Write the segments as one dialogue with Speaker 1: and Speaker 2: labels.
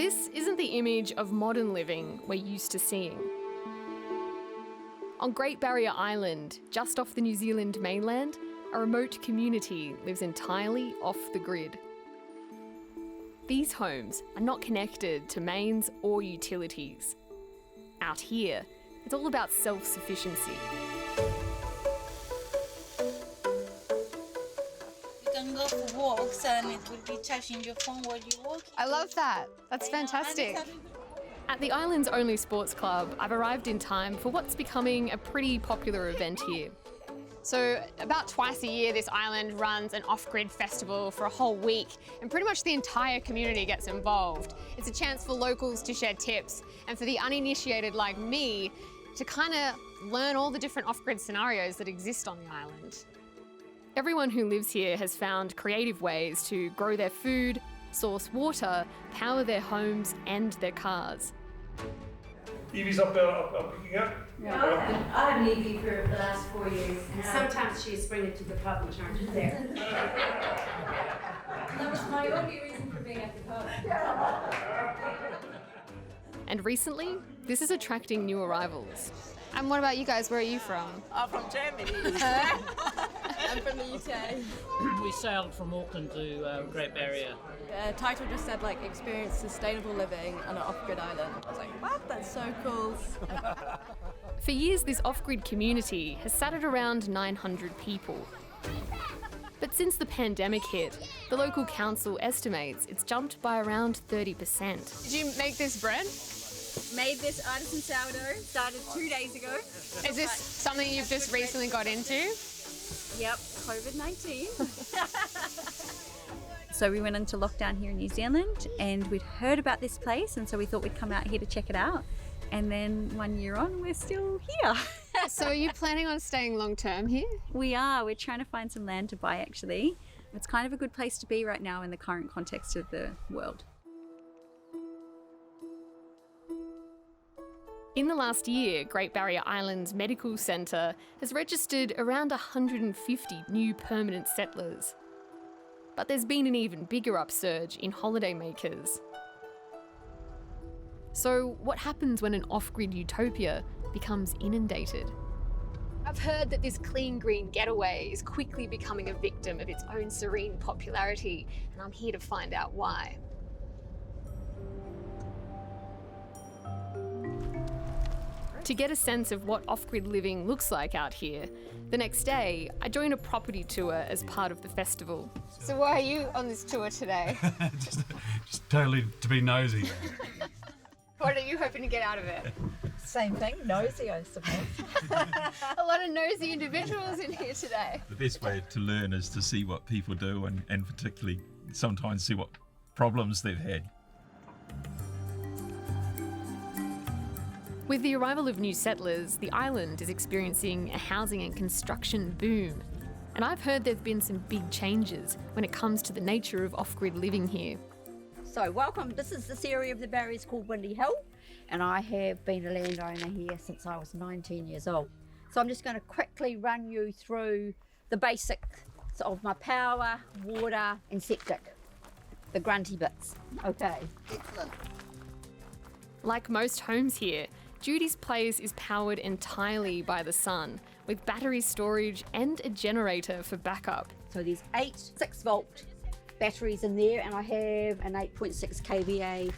Speaker 1: This isn't the image of modern living we're used to seeing. On Great Barrier Island, just off the New Zealand mainland, a remote community lives entirely off the grid. These homes are not connected to mains or utilities. Out here, it's all about self-sufficiency.
Speaker 2: You can go for walks and it will be charging your phone while you walk.
Speaker 3: I love that. That's fantastic.
Speaker 1: At the island's only sports club, I've arrived in time for what's becoming a pretty popular event here.
Speaker 3: So about twice a year, this island runs an off-grid festival for a whole week, and pretty much the entire community gets involved. It's a chance for locals to share tips, and for the uninitiated like me to kind of learn all the different off-grid scenarios that exist on the island.
Speaker 1: Everyone who lives here has found creative ways to grow their food, source water, power their homes and their cars.
Speaker 4: Evie's up picking up?
Speaker 5: Yeah, I have an EV for the last 4 years. And sometimes she's bring it to the pub and charge it there. That was my only reason for being at the pub.
Speaker 1: And recently, this is attracting new arrivals.
Speaker 3: And what about you guys? Where are you from?
Speaker 6: I'm from Germany.
Speaker 7: I'm from the UK.
Speaker 8: We sailed from Auckland to Great Barrier.
Speaker 7: Title just said like experience sustainable living on an off-grid island. I was like, what? That's so cool.
Speaker 1: For years, this off-grid community has sat at around 900 people. But since the pandemic hit, the local council estimates it's jumped by around 30%.
Speaker 3: Did you make this bread?
Speaker 7: Made this artisan sourdough, started 2 days ago.
Speaker 3: Is this something you've just recently got into?
Speaker 7: Yep, COVID-19.
Speaker 9: So we went into lockdown here in New Zealand and we'd heard about this place, and so we thought we'd come out here to check it out. And then 1 year on, we're still here.
Speaker 3: So are you planning on staying long term here?
Speaker 9: We are. We're trying to find some land to buy, actually. It's kind of a good place to be right now in the current context of the world.
Speaker 1: In the last year, Great Barrier Island's medical centre has registered around 150 new permanent settlers. But there's been an even bigger upsurge in holidaymakers. So what happens when an off-grid utopia becomes inundated?
Speaker 3: I've heard that this clean green getaway is quickly becoming a victim of its own serene popularity, and I'm here to find out why.
Speaker 1: To get a sense of what off-grid living looks like out here, the next day I joined a property tour as part of the festival.
Speaker 3: So why are you on this tour today?
Speaker 4: just totally to be nosy.
Speaker 3: What are you hoping to get out of it?
Speaker 6: Same thing, nosy, I suppose.
Speaker 3: A lot of nosy individuals in here today.
Speaker 10: The best way to learn is to see what people do and particularly sometimes see what problems they've had.
Speaker 1: With the arrival of new settlers, the island is experiencing a housing and construction boom. And I've heard there've been some big changes when it comes to the nature of off-grid living here.
Speaker 11: So welcome, this is this area of the barriers called Windy Hill, and I have been a landowner here since I was 19 years old. So I'm just going to quickly run you through the basics of my power, water and septic, the grunty bits. Okay.
Speaker 6: Excellent.
Speaker 1: Like most homes here, Judy's place is powered entirely by the sun, with battery storage and a generator for backup.
Speaker 11: So there's 8 6-volt batteries in there, and I have an 8.6 kVA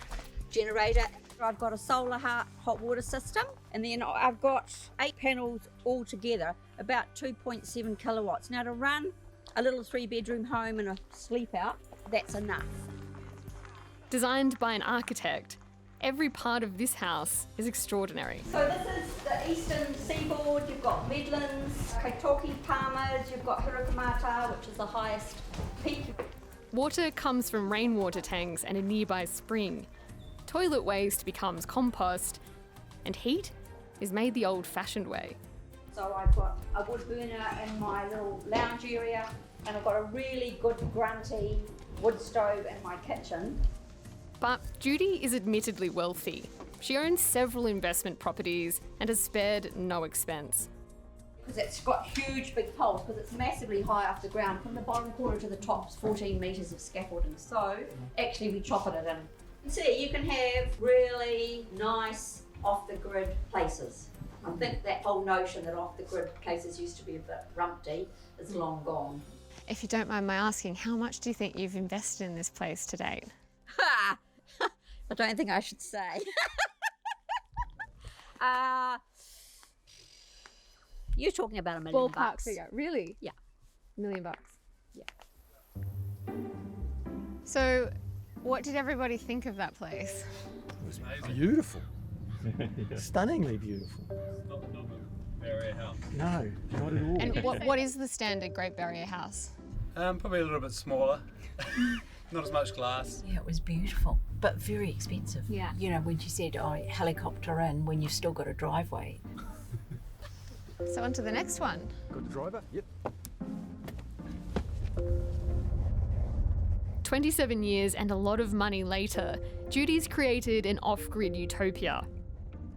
Speaker 11: generator. I've got a solar hot water system, and then I've got 8 panels all together, about 2.7 kilowatts. Now to run a little 3-bedroom home and a sleep out, that's enough.
Speaker 1: Designed by an architect, every part of this house is extraordinary.
Speaker 11: So this is the eastern seaboard. You've got Midlands, Kaitoki, Palmers, you've got Hirokamata, which is the highest peak.
Speaker 1: Water comes from rainwater tanks and a nearby spring. Toilet waste becomes compost, and heat is made the old-fashioned way.
Speaker 11: So I've got a wood burner in my little lounge area, and I've got a really good grunty wood stove in my kitchen.
Speaker 1: But Judy is admittedly wealthy. She owns several investment properties and has spared no expense.
Speaker 11: Because it's got huge big poles, because it's massively high off the ground. From the bottom corner to the top is 14 metres of scaffolding. So actually we chop it in See, you can have really nice off-the-grid places. I think that whole notion that off-the-grid places used to be a bit rumpty is long gone.
Speaker 3: If you don't mind my asking, how much do you think you've invested in this place to date?
Speaker 11: Ha! I don't think I should say. You're talking about $1 million.
Speaker 3: Ballpark figure, really?
Speaker 11: Yeah.
Speaker 3: $1 million.
Speaker 11: Yeah.
Speaker 3: So, what did everybody think of that place?
Speaker 12: It was beautiful. Stunningly beautiful.
Speaker 10: Not the normal barrier house.
Speaker 12: No, not at all.
Speaker 3: And what is the standard Great Barrier House?
Speaker 4: Probably a little bit smaller. Not as much glass.
Speaker 6: Yeah, it was beautiful, but very expensive.
Speaker 3: Yeah.
Speaker 6: You know, when she said, oh, helicopter in when you've still got a driveway.
Speaker 3: So on to the next one.
Speaker 12: Got the driver? Yep.
Speaker 1: 27 years and a lot of money later, Judy's created an off-grid utopia.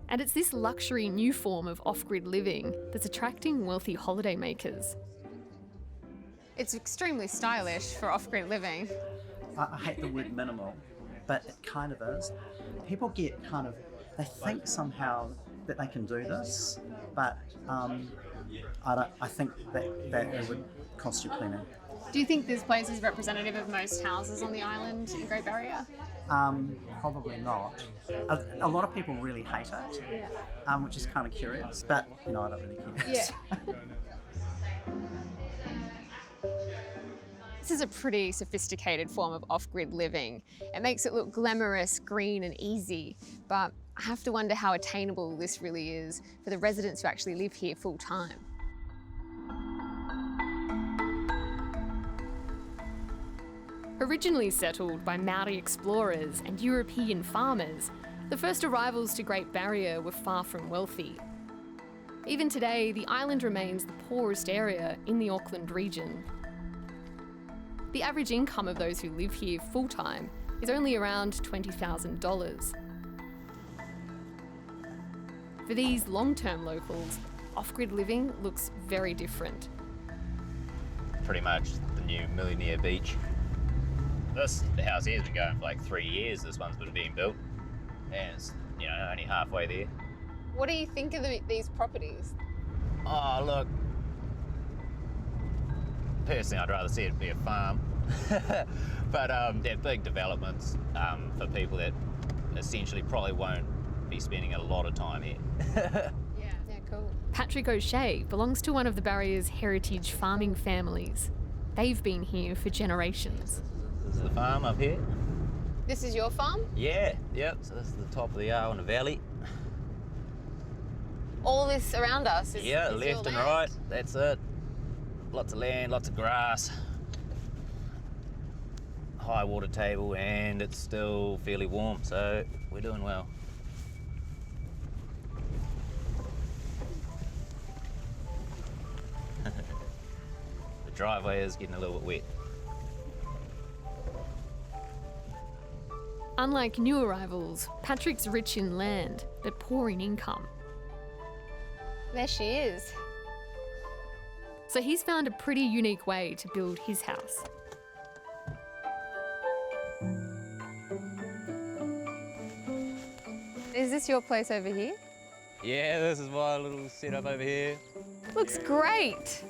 Speaker 1: And it's this luxury new form of off-grid living that's attracting wealthy holidaymakers.
Speaker 3: It's extremely stylish for off-grid living.
Speaker 13: I hate the word minimal, but it kind of is. People get they think somehow that they can do this, but I think that it would cost you plenty.
Speaker 3: Do you think this place is representative of most houses on the island in Great Barrier?
Speaker 13: Probably not. A lot of people really hate it, which is kind of curious, but I don't really care.
Speaker 3: Yeah. This is a pretty sophisticated form of off-grid living. It makes it look glamorous, green and easy, but I have to wonder how attainable this really is for the residents who actually live here full time.
Speaker 1: Originally settled by Maori explorers and European farmers, the first arrivals to Great Barrier were far from wealthy. Even today, the island remains the poorest area in the Auckland region. The average income of those who live here full-time is only around $20,000. For these long-term locals, off-grid living looks very different.
Speaker 14: Pretty much the new Millionaire Beach. The house here has been going for like 3 years. This one's been being built, and it's only halfway there.
Speaker 3: What do you think of these properties?
Speaker 14: Oh look, personally I'd rather see it be a farm, but they're big developments for people that essentially probably won't be spending a lot of time here.
Speaker 3: Yeah, cool.
Speaker 1: Patrick O'Shea belongs to one of the Barrier's heritage farming families. They've been here for generations.
Speaker 14: This is the farm up here.
Speaker 3: This is your farm?
Speaker 14: Yeah, yep. So this is the top of the Arwana Valley.
Speaker 3: All this around us is
Speaker 14: left and right. That's it. Lots of land, lots of grass. High water table, and it's still fairly warm, so we're doing well. The driveway is getting a little bit wet.
Speaker 1: Unlike new arrivals, Patrick's rich in land, but poor in income.
Speaker 3: There she is.
Speaker 1: So he's found a pretty unique way to build his house.
Speaker 3: Is this your place over here?
Speaker 14: Yeah, this is my little setup over here.
Speaker 1: Looks great!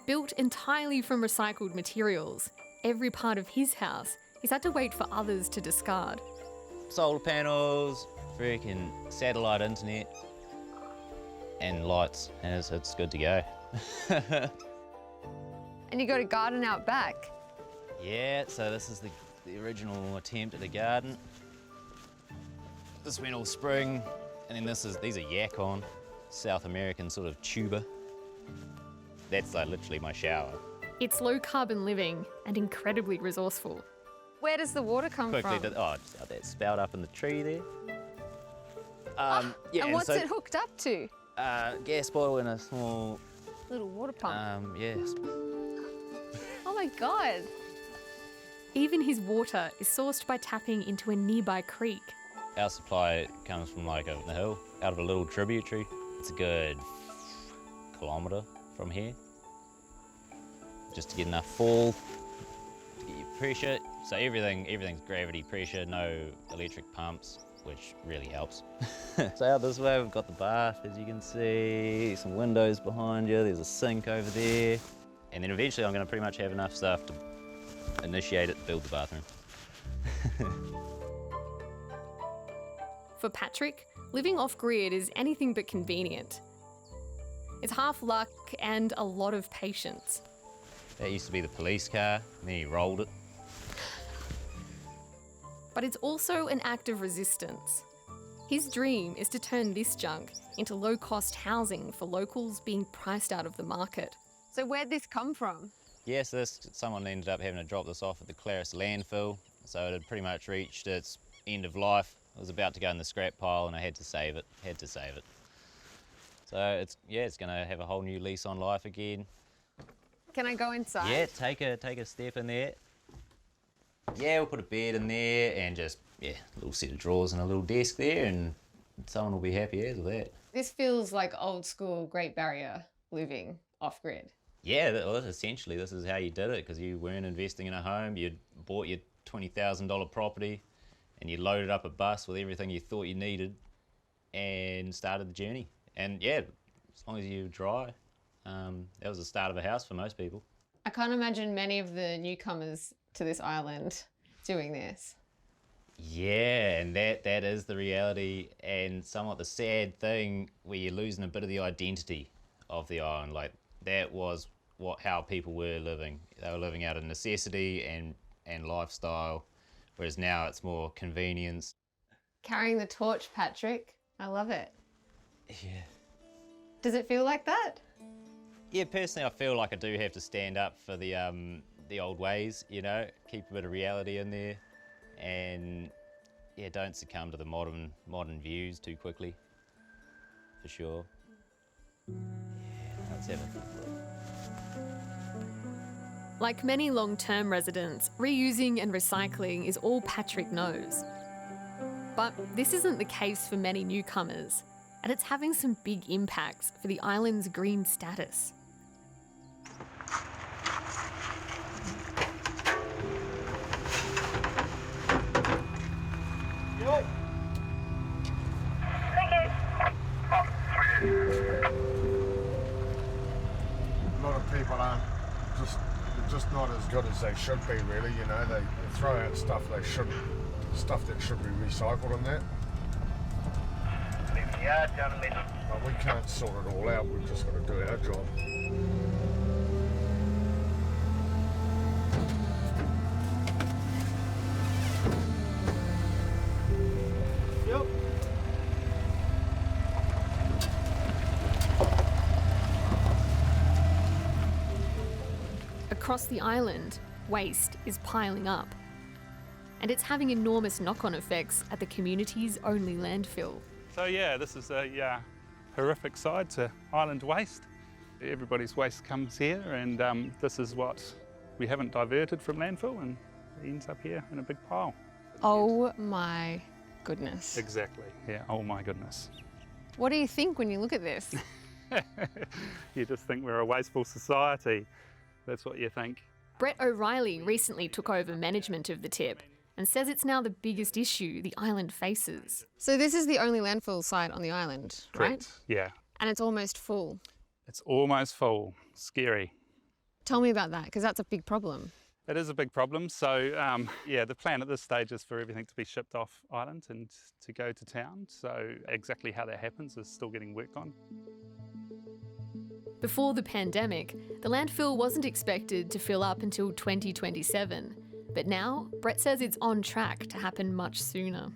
Speaker 1: Built entirely from recycled materials, every part of his house he's had to wait for others to discard.
Speaker 14: Solar panels, freaking satellite internet, and lights, and it's good to go.
Speaker 3: And you got a garden out back.
Speaker 14: Yeah, so this is the original attempt at a garden. This went all spring, and then these are Yakon, South American sort of tuber. That's like literally my shower.
Speaker 1: It's low carbon living and incredibly resourceful.
Speaker 3: Where does the water come from?
Speaker 14: Just out that spout up in the tree there.
Speaker 3: And what's it hooked up to?
Speaker 14: Gas boil and a small
Speaker 3: little water pump.
Speaker 14: Yes.
Speaker 3: Oh my God.
Speaker 1: Even his water is sourced by tapping into a nearby creek.
Speaker 14: Our supply comes from like over the hill, out of a little tributary. It's a good kilometre from here. Just to get enough fall, to get your pressure. So everything's gravity pressure, no electric pumps, which really helps. So out this way we've got the bath, as you can see, some windows behind you, there's a sink over there. And then eventually I'm going to pretty much have enough stuff to initiate it, build the bathroom.
Speaker 1: For Patrick, living off-grid is anything but convenient. It's half luck and a lot of patience.
Speaker 14: That used to be the police car, and then he rolled it.
Speaker 1: But it's also an act of resistance. His dream is to turn this junk into low-cost housing for locals being priced out of the market.
Speaker 3: So where'd this come from?
Speaker 14: Yes, someone ended up having to drop this off at the Claris landfill, so it had pretty much reached its end of life. It was about to go in the scrap pile and I had to save it. So it's going to have a whole new lease on life again.
Speaker 3: Can I go inside?
Speaker 14: Yeah, take a step in there. Yeah, we'll put a bed in there and just, a little set of drawers and a little desk there, and someone will be happy as with that.
Speaker 3: This feels like old school Great Barrier living off-grid.
Speaker 14: Yeah, essentially this is how you did it, because you weren't investing in a home, you'd bought your $20,000 property and you loaded up a bus with everything you thought you needed and started the journey. And yeah, as long as you were dry, that was the start of a house for most people.
Speaker 3: I can't imagine many of the newcomers to this island doing this.
Speaker 14: Yeah, and that is the reality, and somewhat the sad thing where you're losing a bit of the identity of the island. Like, that was how people were living. They were living out of necessity and lifestyle, whereas now it's more convenience.
Speaker 3: Carrying the torch, Patrick. I love it.
Speaker 14: Yeah.
Speaker 3: Does it feel like that?
Speaker 14: Yeah, personally I feel like I do have to stand up for the old ways, you know, keep a bit of reality in there, and yeah, don't succumb to the modern views too quickly, for sure. Yeah, let's have a look.
Speaker 1: Like many long-term residents, reusing and recycling is all Patrick knows. But this isn't the case for many newcomers, and it's having some big impacts for the island's green status.
Speaker 12: A lot of people aren't just not as good as they should be, really. You know, they throw out stuff that should be recycled and that. But we can't sort it all out. We've just got to do our job. Yep.
Speaker 1: Across the island, waste is piling up. And it's having enormous knock-on effects at the community's only landfill.
Speaker 4: So yeah, this is a horrific side to island waste. Everybody's waste comes here, and this is what we haven't diverted from landfill, and it ends up here in a big pile.
Speaker 3: Oh my goodness.
Speaker 4: Exactly, yeah, oh my goodness.
Speaker 3: What do you think when you look at this?
Speaker 4: You just think we're a wasteful society. That's what you think.
Speaker 1: Brett O'Reilly recently took over management of the tip and says it's now the biggest issue the island faces.
Speaker 3: So this is the only landfill site on the island,
Speaker 4: Correct.
Speaker 3: Right?
Speaker 4: Yeah.
Speaker 3: And it's almost full.
Speaker 4: It's almost full. Scary.
Speaker 3: Tell me about that, because that's a big problem.
Speaker 4: It is a big problem. So yeah, the plan at this stage is for everything to be shipped off island and to go to town. So exactly how that happens is still getting worked on.
Speaker 1: Before the pandemic, the landfill wasn't expected to fill up until 2027. But now, Brett says it's on track to happen much sooner.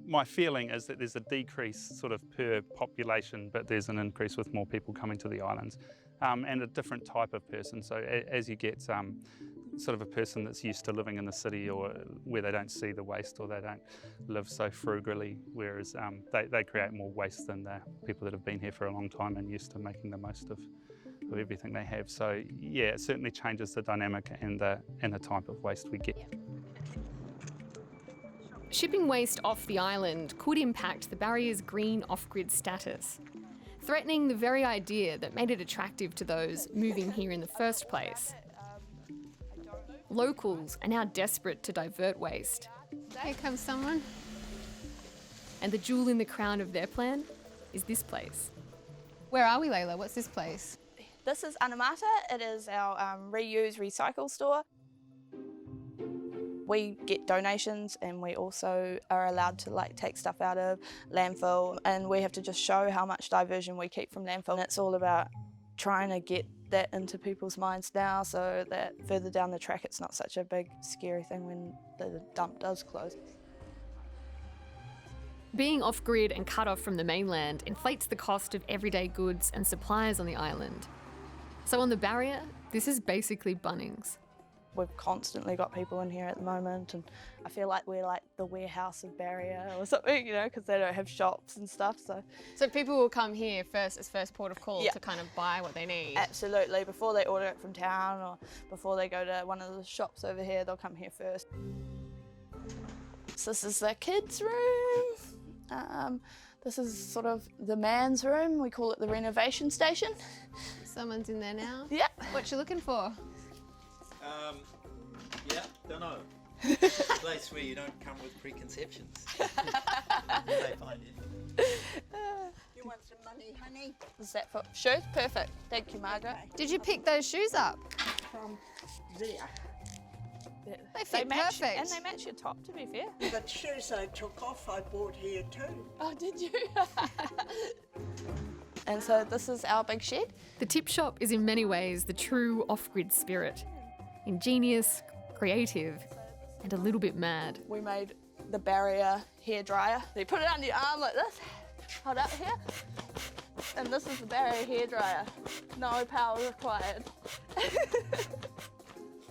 Speaker 4: My feeling is that there's a decrease sort of per population, but there's an increase with more people coming to the island, and a different type of person. So as you get sort of a person that's used to living in the city, or where they don't see the waste, or they don't live so frugally, whereas they create more waste than the people that have been here for a long time and used to making the most of everything they have. So yeah, it certainly changes the dynamic and the type of waste we get.
Speaker 1: Shipping waste off the island could impact the barrier's green off-grid status, threatening the very idea that made it attractive to those moving here in the first place. Locals are now desperate to divert waste.
Speaker 3: Here comes someone.
Speaker 1: And the jewel in the crown of their plan is this place.
Speaker 3: Where are we, Layla? What's this place?
Speaker 7: This is Anamata. It is our reuse recycle store. We get donations and we also are allowed to take stuff out of landfill, and we have to just show how much diversion we keep from landfill. And it's all about trying to get that into people's minds now so that further down the track it's not such a big scary thing when the dump does close.
Speaker 1: Being off-grid and cut off from the mainland inflates the cost of everyday goods and supplies on the island. So on the barrier, this is basically Bunnings.
Speaker 7: We've constantly got people in here at the moment, and I feel like we're like the warehouse of Barrier or something, you know, because they don't have shops and stuff.
Speaker 3: So people will come here first as first port of call to kind of buy what they need?
Speaker 7: Absolutely. Before they order it from town or before they go to one of the shops over here, they'll come here first. So this is the kids' room. This is sort of the man's room. We call it the renovation station.
Speaker 3: Someone's in there now?
Speaker 7: Yeah.
Speaker 3: What you looking for?
Speaker 15: Yeah, don't know. It's a place where you don't come with preconceptions. You may find it.
Speaker 11: You want some money, honey?
Speaker 7: Is that for shoes? Perfect. Thank you, Margaret.
Speaker 3: Did you pick those shoes up?
Speaker 11: From there.
Speaker 3: They fit
Speaker 7: match,
Speaker 3: perfect.
Speaker 7: and they match your top, to be fair.
Speaker 11: But shoes I took off, I bought here too.
Speaker 7: Oh, did you? And so this is our big shed.
Speaker 1: The tip shop is in many ways the true off-grid spirit. Ingenious, creative, and a little bit mad.
Speaker 7: We made the Barrier hairdryer. You put it under your arm like this, hold up here, and this is the Barrier hairdryer. No power required.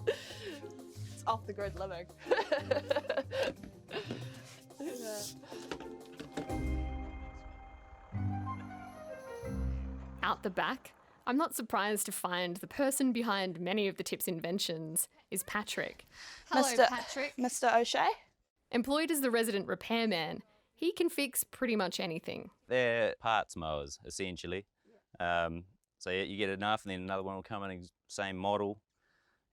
Speaker 7: It's off the grid living.
Speaker 1: Out the back, I'm not surprised to find the person behind many of the tip's inventions is Patrick.
Speaker 3: Hello, Patrick.
Speaker 7: Mr. O'Shea.
Speaker 1: Employed as the resident repairman, he can fix pretty much anything.
Speaker 14: They're parts mowers, essentially. So you get enough and then another one will come in, same model,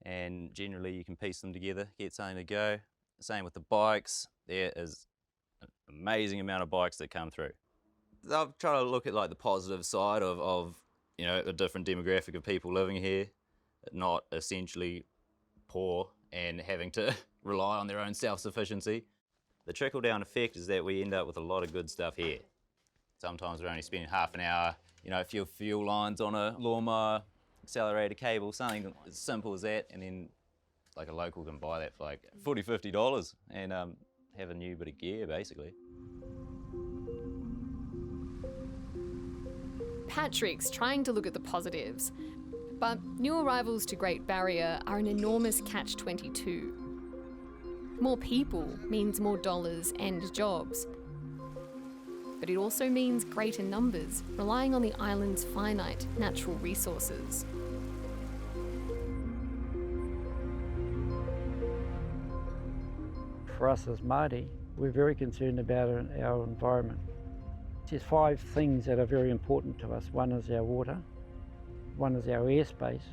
Speaker 14: and generally you can piece them together, get something to go. Same with the bikes. There is an amazing amount of bikes that come through. I've tried to look at like the positive side of you know, a different demographic of people living here, not essentially poor and having to rely on their own self-sufficiency. The trickle-down effect is that we end up with a lot of good stuff here. Sometimes we're only spending half an hour, you know, a few fuel lines on a lawnmower, accelerator cable, something as simple as that, and then like a local can buy that for like $40, $50 and have a new bit of gear, basically.
Speaker 1: Patrick's trying to look at the positives, but new arrivals to Great Barrier are an enormous catch-22. More people means more dollars and jobs. But it also means greater numbers, relying on the island's finite natural resources.
Speaker 16: For us as Māori, we're very concerned about our environment. There's 5 things that are very important to us. One is our water, one is our airspace,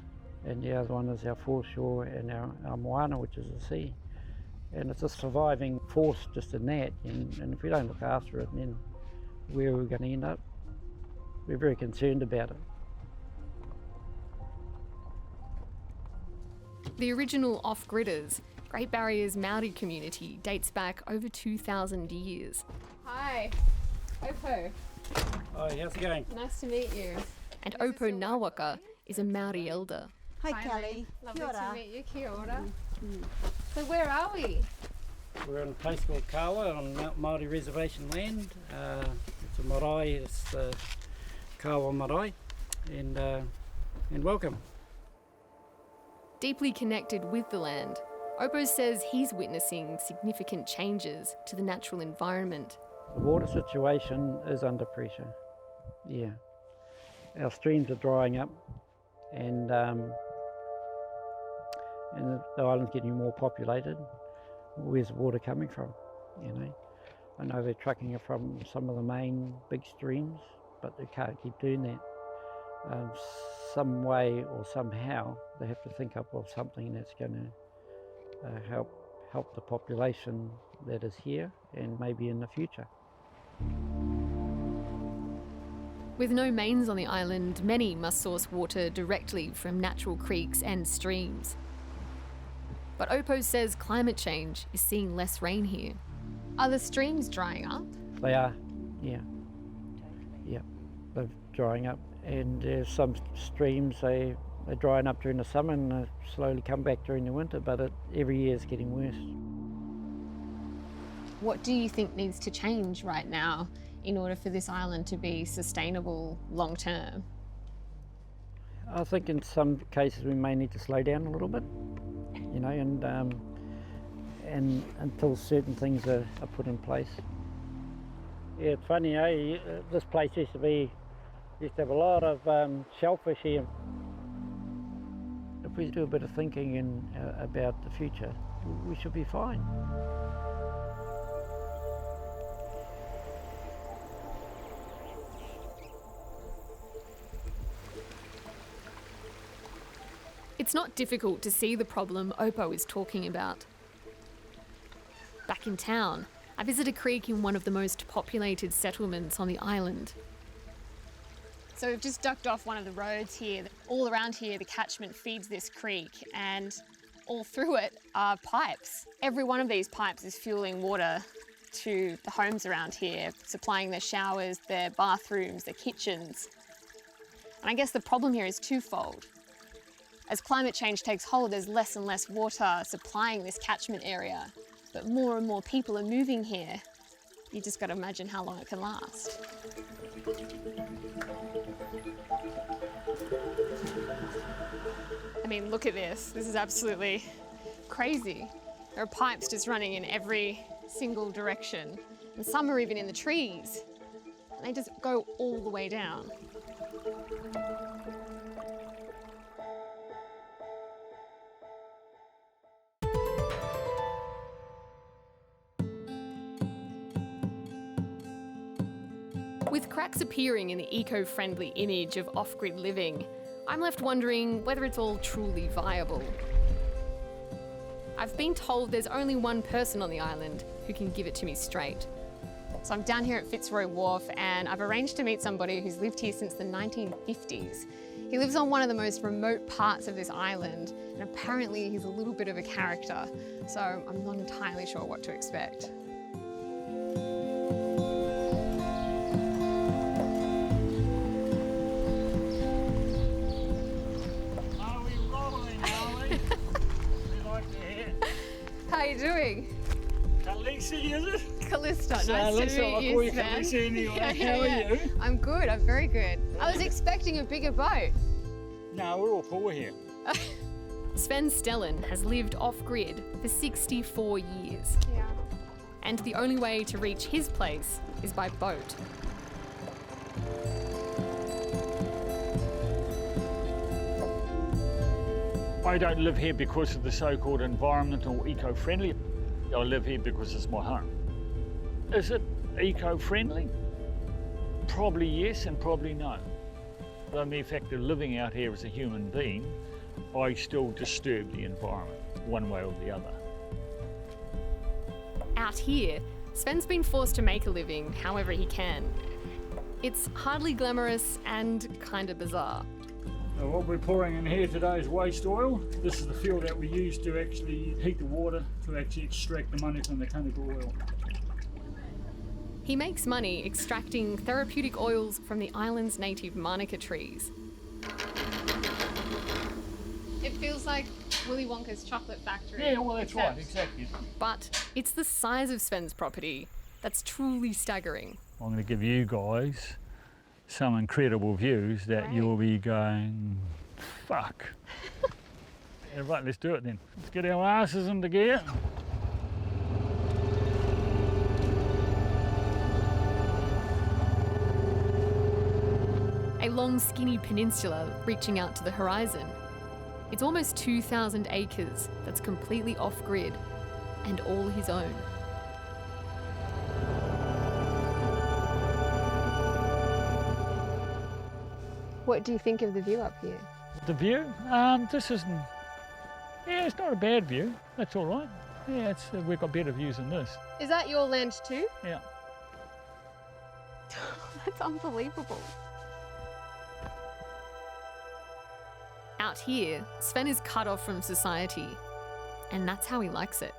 Speaker 16: and the other one is our foreshore and our moana, which is the sea. And it's a surviving force just in that, and if we don't look after it, then where are we going to end up? We're very concerned about it.
Speaker 1: The original off-gridders, Great Barrier's Māori community, dates back over 2,000 years.
Speaker 3: Hi. Opo.
Speaker 16: Hi, how's it going?
Speaker 3: Nice to meet you.
Speaker 1: And Opo Nawaka is a Māori elder.
Speaker 11: Hi, Kelly.
Speaker 3: Lovely to meet you. Kia ora. So where are we?
Speaker 16: We're in a place called Kawa on Māori reservation land. It's a marae, it's the Kawa marae, and welcome.
Speaker 1: Deeply connected with the land, Opo says he's witnessing significant changes to the natural environment.
Speaker 16: The water situation is under pressure, yeah. Our streams are drying up, and the island's getting more populated. Where's the water coming from, you know? I know they're trucking it from some of the main big streams, but they can't keep doing that. Some way or somehow they have to think up of something that's going to help the population that is here and maybe in the future.
Speaker 1: With no mains on the island, many must source water directly from natural creeks and streams. But Opo says climate change is seeing less rain here.
Speaker 3: Are the streams drying up?
Speaker 16: They are, yeah. They're drying up, and there's some streams, they're drying up during the summer and they slowly come back during the winter, but every year it's getting worse.
Speaker 3: What do you think needs to change right now in order for this island to be sustainable long term?
Speaker 16: I think in some cases we may need to slow down a little bit, you know, and until certain things are put in place. Yeah, it's funny, eh? This place used to have a lot of shellfish here. If we do a bit of thinking about the future, we should be fine.
Speaker 1: It's not difficult to see the problem Opo is talking about. Back in town, I visit a creek in one of the most populated settlements on the island.
Speaker 3: So we've just ducked off one of the roads here. All around here, the catchment feeds this creek, and all through it are pipes. Every one of these pipes is fueling water to the homes around here, supplying their showers, their bathrooms, their kitchens. And I guess the problem here is twofold. As climate change takes hold, there's less and less water supplying this catchment area, but more and more people are moving here. You just got to imagine how long it can last. I mean, look at this. This is absolutely crazy. There are pipes just running in every single direction, and some are even in the trees, and they just go all the way down.
Speaker 1: With cracks appearing in the eco-friendly image of off-grid living, I'm left wondering whether it's all truly viable. I've been told there's only one person on the island who can give it to me straight.
Speaker 3: So I'm down here at Fitzroy Wharf, and I've arranged to meet somebody who's lived here since the 1950s. He lives on one of the most remote parts of this island, and apparently he's a little bit of a character, so I'm not entirely sure what to expect. How are you doing?
Speaker 17: Khaleesi, is it?
Speaker 3: Callista,
Speaker 17: So
Speaker 3: nice to meet you, Sven.
Speaker 17: Khaleesi anyway. How are you?
Speaker 3: I'm good, I'm very good. I was expecting a bigger boat.
Speaker 17: No, we're all poor here.
Speaker 1: Sven Stellan has lived off-grid for 64 years.
Speaker 3: Yeah.
Speaker 1: And the only way to reach his place is by boat.
Speaker 17: I don't live here because of the so-called environmental eco-friendly. I live here because it's my home. Is it eco-friendly? Probably yes and probably no. The mere fact of living out here as a human being, I still disturb the environment one way or the other.
Speaker 1: Out here, Sven's been forced to make a living however he can. It's hardly glamorous and kinda bizarre.
Speaker 17: Now, what we're pouring in here today is waste oil. This is the fuel that we use to actually heat the water to actually extract the money from the chemical oil.
Speaker 1: He makes money extracting therapeutic oils from the island's native manuka trees.
Speaker 3: It feels like Willy Wonka's chocolate factory.
Speaker 17: Yeah, well, that's right, exactly.
Speaker 1: But it's the size of Sven's property that's truly staggering.
Speaker 17: I'm going to give you guys some incredible views that you'll be going, fuck. Yeah, right, let's do it then. Let's get our asses into gear.
Speaker 1: A long, skinny peninsula reaching out to the horizon. It's almost 2,000 acres that's completely off-grid and all his own.
Speaker 3: What do you think of the view up here?
Speaker 17: The view? This isn't Yeah, it's not a bad view. That's all right. Yeah, we've got better views than this.
Speaker 3: Is that your land too?
Speaker 17: Yeah.
Speaker 3: That's unbelievable.
Speaker 1: Out here, Sven is cut off from society, and that's how he likes it.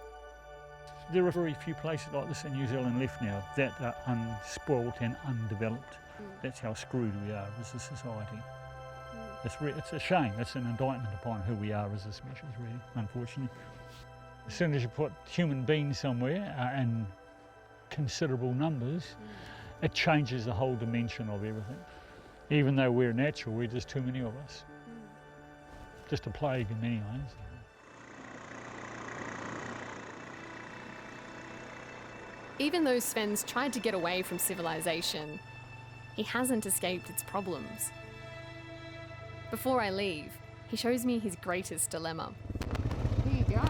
Speaker 17: There are very few places like this in New Zealand left now that are unspoilt and undeveloped. That's how screwed we are as a society. It's a shame. It's an indictment upon who we are as a species, really, unfortunately. As soon as you put human beings somewhere in considerable numbers, it changes the whole dimension of everything. Even though we're natural, we're just too many of us. Just a plague in many ways.
Speaker 1: Even though Sven's tried to get away from civilization, he hasn't escaped its problems. Before I leave, he shows me his greatest dilemma.
Speaker 3: Here you go.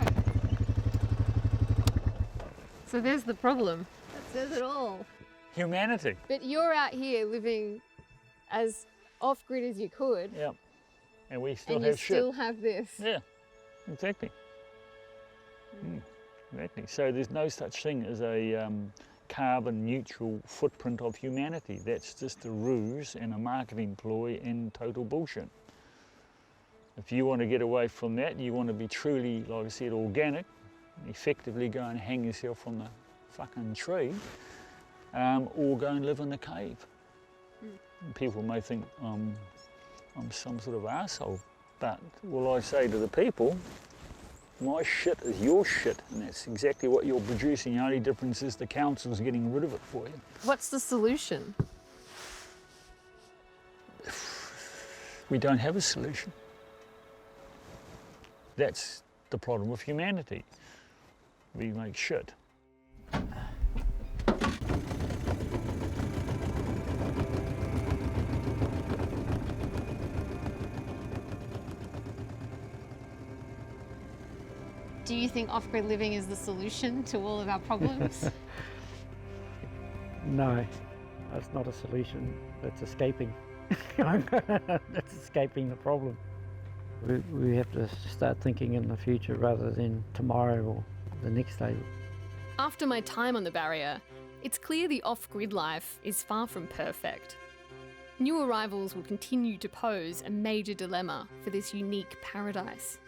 Speaker 3: So there's the problem. That says it all.
Speaker 17: Humanity.
Speaker 3: But you're out here living as off-grid as you could.
Speaker 17: Yeah. And we still
Speaker 3: and
Speaker 17: have
Speaker 3: you
Speaker 17: shit.
Speaker 3: still have this.
Speaker 17: Yeah, exactly. Exactly. So there's no such thing as a carbon neutral footprint of humanity. That's just a ruse and a marketing ploy and total bullshit. If you want to get away from that, you want to be truly, like I said, organic, effectively go and hang yourself from the fucking tree, or go and live in a cave. And people may think I'm some sort of arsehole, but all I say to the people, my shit is your shit, and that's exactly what you're producing. The only difference is the council's getting rid of it for you.
Speaker 3: What's the solution?
Speaker 17: We don't have a solution. That's the problem with humanity. We make shit.
Speaker 3: Do you think off-grid living is the solution to all of our problems?
Speaker 16: No, that's not a solution. That's escaping. That's escaping the problem. We have to start thinking in the future rather than tomorrow or the next day.
Speaker 1: After my time on the barrier, it's clear the off-grid life is far from perfect. New arrivals will continue to pose a major dilemma for this unique paradise.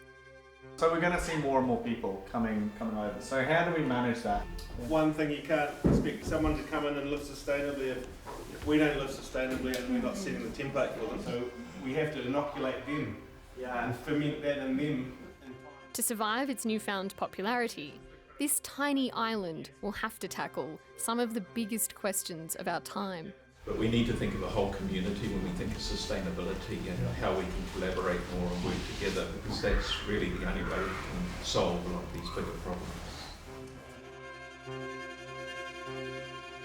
Speaker 18: So we're going to see more and more people coming over. So how do we manage that?
Speaker 19: One thing, you can't expect someone to come in and live sustainably if we don't live sustainably and we're not setting the template for them. So we have to inoculate them and ferment that in them.
Speaker 1: To survive its newfound popularity, this tiny island will have to tackle some of the biggest questions of our time.
Speaker 10: But we need to think of a whole community when we think of sustainability and how we can collaborate more and work together, because that's really the only way we can solve a lot of these bigger problems.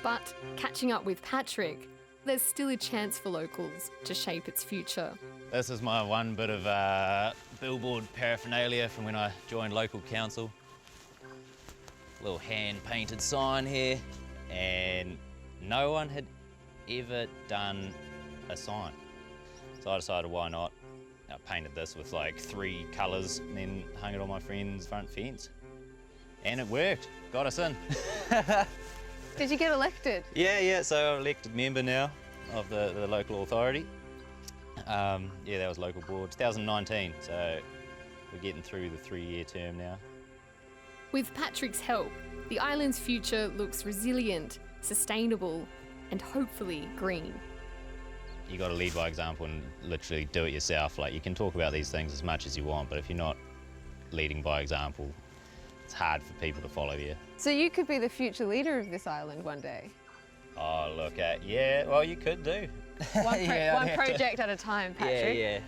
Speaker 1: But catching up with Patrick, there's still a chance for locals to shape its future.
Speaker 14: This is my one bit of billboard paraphernalia from when I joined local council. Little hand-painted sign here, and no one had ever done a sign. So I decided, why not? I painted this with like 3 colours and then hung it on my friend's front fence. And it worked, got us in.
Speaker 3: Did you get elected?
Speaker 14: Yeah, so I'm an elected member now of the local authority. Yeah, that was local board, 2019, so we're getting through the 3-year term now.
Speaker 1: With Patrick's help, the island's future looks resilient, sustainable, and hopefully green.
Speaker 14: You got to lead by example and literally do it yourself. Like, you can talk about these things as much as you want, but if you're not leading by example, it's hard for people to follow you.
Speaker 3: So you could be the future leader of this island one day.
Speaker 14: Oh, look at, yeah, well, you could do.
Speaker 3: One project at a time, Patrick.
Speaker 14: Yeah.